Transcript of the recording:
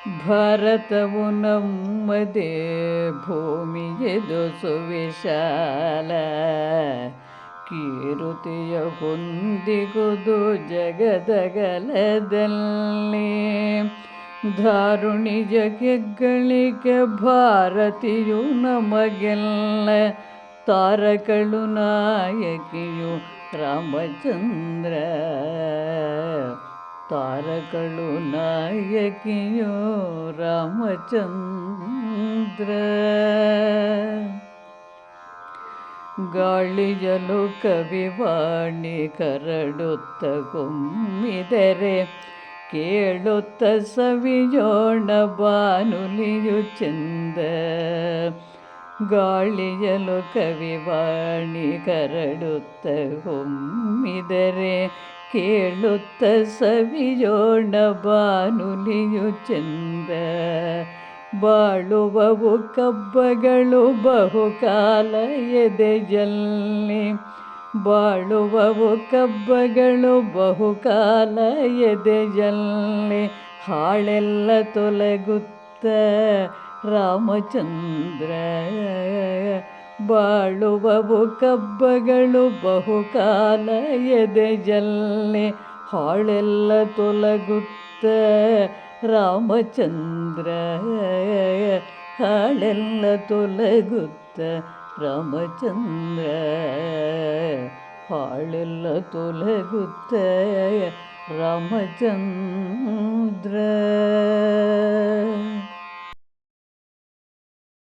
ಭಾರತವು ನಮ್ಮದೇ ಭೂಮಿಯದು ಸುವಿಶಾಲ, ಕೀರುತಿಯ ಹೊಂದಿಗುವುದು ಜಗದಗಲದಲ್ಲಿ. ದಾರುಣಿಯ ಹೆಗ್ಗಳಿಕೆ ಭಾರತಿಯು ನಮಗೆಲ್ಲ, ತಾರಕಳು ನಾಯಕಿಯು ರಾಮಚಂದ್ರ. ತಾರಕಳು ನಾಯಕಿಯೋ ರಾಮಚಂದ್ರ. ಗಾಳಿಯಲು ಕವಿವಾಣಿ ಕರಡುತ್ತ ಗುಮ್ಮಿದರೆ, ಕೇಳುತ್ತ ಸವಿಯೋಣ ಬಾನುಲಿಯು ಚೆಂದ. ಗಾಳಿಯಲು ಕವಿವಾಣಿ ಕರಡುತ್ತ ಗುಮ್ಮಿದರೆ, ಕೇಳುತ್ತ ಸವಿಯೋಣ ಬಾನುಲಿಯು ಚೆಂದ. ಬಾಳುವವು ಕಬ್ಬಗಳು ಬಹುಕಾಲ ಎದೆಯಲ್ಲಿ, ಬಾಳುವವು ಕಬ್ಬಗಳು ಬಹುಕಾಲ ಎದೆಯಲ್ಲಿ. ಹಾಳೆಲ್ಲ ತೊಲಗುತ್ತ ರಾಮಚಂದ್ರ, ಬಾಳುವವು ಕಬ್ಬಗಳು ಬಹುಕಾಲ ಎದೆಯಲ್ಲಿ. ಹಾಳೆಲ್ಲ ತೊಲಗುತ್ತ ರಾಮಚಂದ್ರ, ಹಾಳೆಲ್ಲ ತೊಲಗುತ್ತ ರಾಮಚಂದ್ರ. ಹಾಳೆಲ್ಲ ತೊಲಗುತ್ತ ರಾಮಚಂದ್ರ.